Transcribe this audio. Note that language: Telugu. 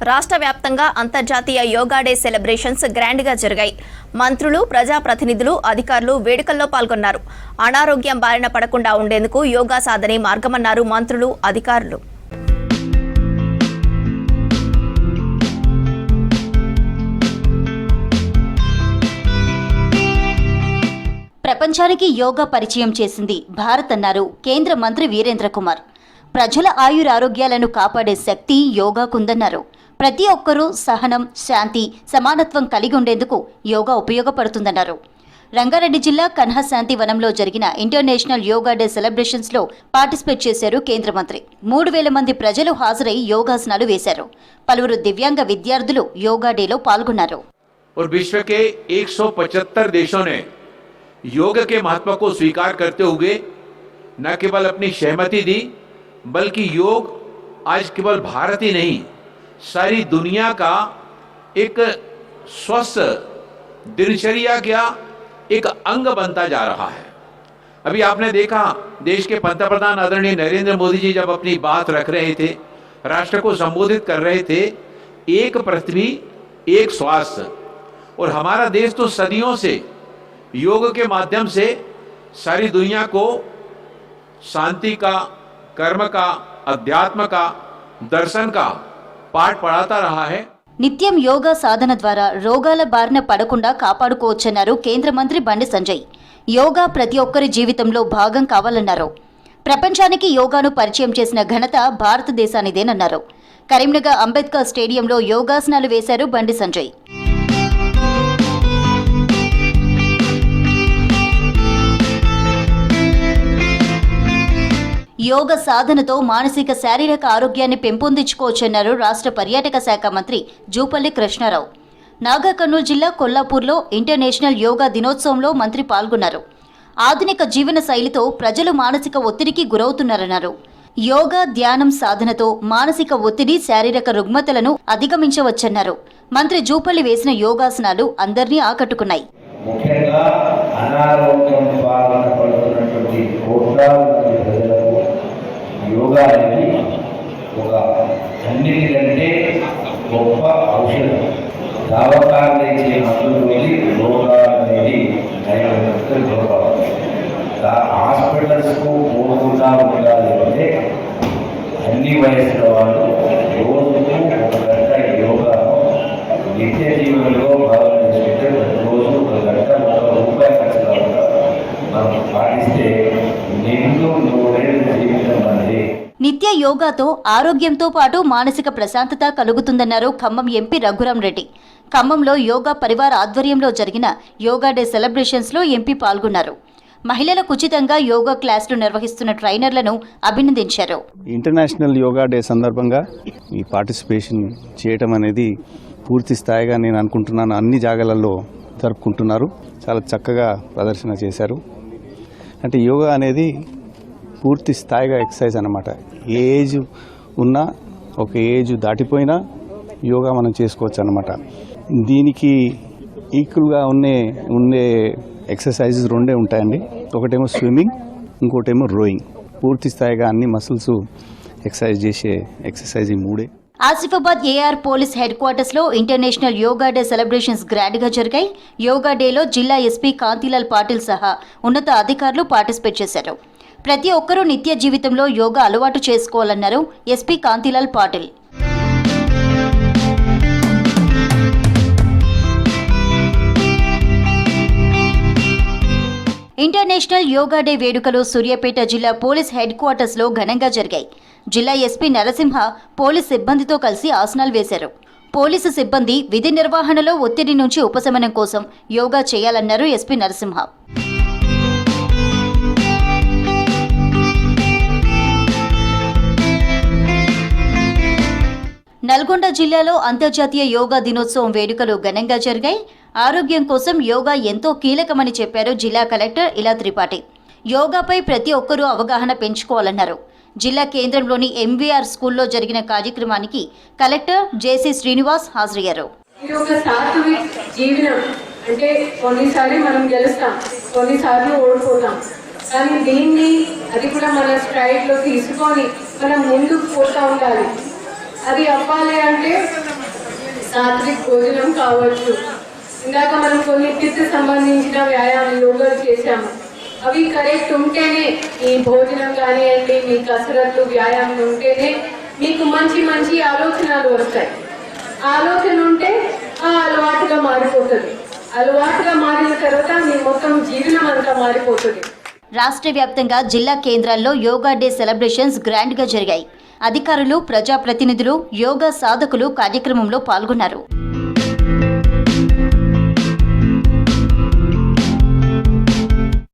రాష్ట్ర వ్యాప్తంగా అంతర్జాతీయ యోగా డే సెలబ్రేషన్స్ గ్రాండ్గా జరిగాయి. మంత్రులు, ప్రజాప్రతినిధులు, అధికారులు వేడుకల్లో పాల్గొన్నారు. అనారోగ్యం బారిన పడకుండా ఉండేందుకు యోగా సాధనే మార్గమన్నారు మంత్రులు, అధికారులు. ప్రపంచానికి యోగా పరిచయం చేసింది భారత్ అన్నారు కేంద్ర మంత్రి వీరేంద్ర కుమార్. ప్రజల ఆయురారోగ్యాలను కాపాడే శక్తి యోగాకుందన్నారు. ప్రతి ఒక్కరూ సహనం, శాంతి, సమానత్వం కలిగి ఉండేందుకు యోగా ఉపయోగపడుతుందన్నారు. రంగారెడ్డి జిల్లా కన్హశాంతి వనంలో జరిగిన ఇంటర్నేషనల్ యోగా డే సెలబ్రేషన్స్ లో పార్టిసిపేట్ చేశారు కేంద్ర మంత్రి. 3000 మంది ప్రజలు హాజరై యోగాసనాలు వేశారు. పలువురు దివ్యాంగ విద్యార్థులు యోగా డేలో పాల్గొన్నారు. विश्व के 175 देशों ने योग के महत्व को स्वीकार करते हुए न केवल अपनी सहमति दी, बल्कि योग आज केवल भारत ही नहीं, सारी दुनिया का एक स्वस्थ दिनचर्या का एक अंग बनता जा रहा है। अभी आपने देखा, देश के पंतप्रधान आदरणीय नरेंद्र मोदी जी जब अपनी बात रख रहे थे, राष्ट्र को संबोधित कर रहे थे, एक पृथ्वी एक स्वास्थ्य, और हमारा देश तो सदियों से योग के माध्यम से सारी दुनिया को शांति का, कर्म का, अध्यात्म का, दर्शन का पाठ पढ़ाता रहा है. నిత్యం యోగా సాధన ద్వారా రోగాల బారిన పడకుండా కాపాడుకోవచ్చన్నారు కేంద్ర మంత్రి బండి సంజయ్. యోగా ప్రతి ఒక్కరి జీవితంలో భాగం కావాలన్నారు. ప్రపంచానికి యోగాను పరిచయం చేసిన ఘనత భారతదేశానిదేనన్నారు. కరీంనగర్ అంబేద్కర్ స్టేడియంలో యోగాసనాలు వేశారు బండి సంజయ్. యోగ సాధనతో మానసిక, శారీరక ఆరోగ్యాన్ని పెంపొందించుకోవచ్చన్నారు రాష్ట్ర పర్యాటక శాఖ మంత్రి జూపల్లి కృష్ణారావు. నాగర్ కర్నూలు జిల్లా కొల్లాపూర్లో ఇంటర్నేషనల్ యోగా దినోత్సవంలో మంత్రి పాల్గొన్నారు. ఆధునిక జీవన శైలితో ప్రజలు మానసిక ఒత్తిడికి గురవుతున్నారన్నారు. యోగా, ధ్యానం సాధనతో మానసిక ఒత్తిడి, శారీరక రుగ్మతలను అధిగమించవచ్చన్నారు. మంత్రి జూపల్లి వేసిన యోగాసనాలు అందరినీ ఆకట్టుకున్నాయి. ముఖ్యంగా అనారోగ్యం బారిన పడుతున్నటువంటి కోట్లాది ప్రజలకు యోగా అనేది ఒక అన్నిటికంటే గొప్ప ఔషధం. దావకాలు ఇచ్చే మందులు యోగా అనేది హాస్పిటల్స్కు పోకుండా ఉండాలి అంటే అన్ని వయసుల వాళ్ళు రోజుకు 1 గంట యోగా నిత్య జీవనంలో భాగం చేసుకుంటే ప్రతిరోజు 1 గంట 1 రూపాయి ఖర్చు కాకుండా మనం పాటిస్తే నిండు 100 ఏళ్ళ జీవితం అనేది. నిత్య యోగాతో ఆరోగ్యంతో పాటు మానసిక ప్రశాంతత కలుగుతుందన్నారు ఖమ్మం ఎంపీ రఘురాం రెడ్డి. ఖమ్మంలో యోగా పరివార్ ఆధ్వర్యంలో జరిగిన యోగా డే సెలబ్రేషన్స్ లో ఎంపీ పాల్గొన్నారు. మహిళలకు ఉచితంగా యోగా క్లాసులు నిర్వహిస్తున్న ట్రైనర్లను అభినందించారు. ఇంటర్నేషనల్ యోగా డే సందర్భంగా ఈ పార్టిసిపేషన్ చేయటం అనేది పూర్తి స్థాయిగా నేను అనుకుంటున్నాను అన్ని జాగాలలో జరుపుకుంటున్నారు. చాలా చక్కగా ప్రదర్శన చేశారు. అంటే యోగా అనేది పూర్తి స్థాయిగా ఎక్సర్సైజ్ అన్నమాట. ఏ ఏజ్ ఉన్నా, ఒక ఏజ్ దాటిపోయినా యోగా మనం చేసుకోవచ్చు అన్నమాట. దీనికి ఈక్వల్గా ఉండే ఎక్సర్సైజెస్ 2 ఉంటాయండి. ఒకటేమో స్విమ్మింగ్, ఇంకోటేమో రోయింగ్. పూర్తి స్థాయిగా అన్ని మసిల్స్ ఎక్సర్సైజ్ చేసే ఎక్సర్సైజ్ ఈ 3. Asifabad AR police headquarters లో international yoga day celebrations grand గా జరిగాయి. యోగా డేలో జిల్లా ఎస్పీ కాంతిలాల్ పాటిల్ సహా ఉన్నత అధికారులు పార్టిసిపేట్ చేశారు. ప్రతి ఒక్కరూ నిత్య జీవితంలో యోగా అలవాటు చేసుకోవాలన్నారు SP Kantilal Patil. International yoga day వేడుకలు సూర్యాపేట జిల్లా పోలీస్ హెడ్ క్వార్టర్స్ లో ఘనంగా జరిగాయి. జిల్లా ఎస్పీ నరసింహ పోలీస్ సిబ్బందితో కలిసి ఆసనాలు వేశారు. పోలీసు సిబ్బంది విధి నిర్వహణలో ఒత్తిడి నుంచి ఉపశమనం కోసం యోగా చేయాలన్నారు ఎస్పీ నరసింహ. నల్గొండ జిల్లాలో అంతర్జాతీయ యోగా దినోత్సవం వేడుకలు ఘనంగా జరిగాయి. ఆరోగ్యం కోసం యోగా ఎంతో కీలకమని చెప్పారు జిల్లా కలెక్టర్ ఇలా త్రిపాఠి. యోగాపై ప్రతి ఒక్కరూ అవగాహన పెంచుకోవాలన్నారు. జిల్లా కేంద్రంలోని ఎంవీఆర్ స్కూల్లో జరిగిన కార్యక్రమానికి కలెక్టర్ జేసీ శ్రీనివాస్ హాజరయ్యారు. అంటే కొన్నిసార్లు మనం గెలుస్తాం, కొన్నిసార్లు ఓడిపోతాం. కానీ దీన్ని అది కూడా మన స్ట్రైడ్లో తీసుకొని మనం ముందుకు పోతూ ఉండాలి. అది అవ్వాలి అంటే రాత్రి భోజనం కావచ్చు, ఇందాక మనం కొన్ని పిత్త సంబంధించిన వ్యాయామం యోగాలు చేశాము. అవి కరెక్ట్ ఉంటేనే ఈ భోజనం కానివ్వండి, మీ కసరత్తు వ్యాయామం ఉంటేనే మీకు మంచి మంచి ఆలోచనలు వస్తాయి. ఆలోచన ఉంటే ఆ అలవాటుగా మారిపోతుంది. అలవాటుగా మారిన తర్వాత మీ మొత్తం జీవనం అంతా మారిపోతుంది. రాష్ట్ర వ్యాప్తంగా జిల్లా కేంద్రాల్లో యోగా డే సెలబ్రేషన్స్ గ్రాండ్గా జరిగాయి. అధికారులు, ప్రజాప్రతినిధులు, యోగా సాధకులు కార్యక్రమంలో పాల్గొన్నారు.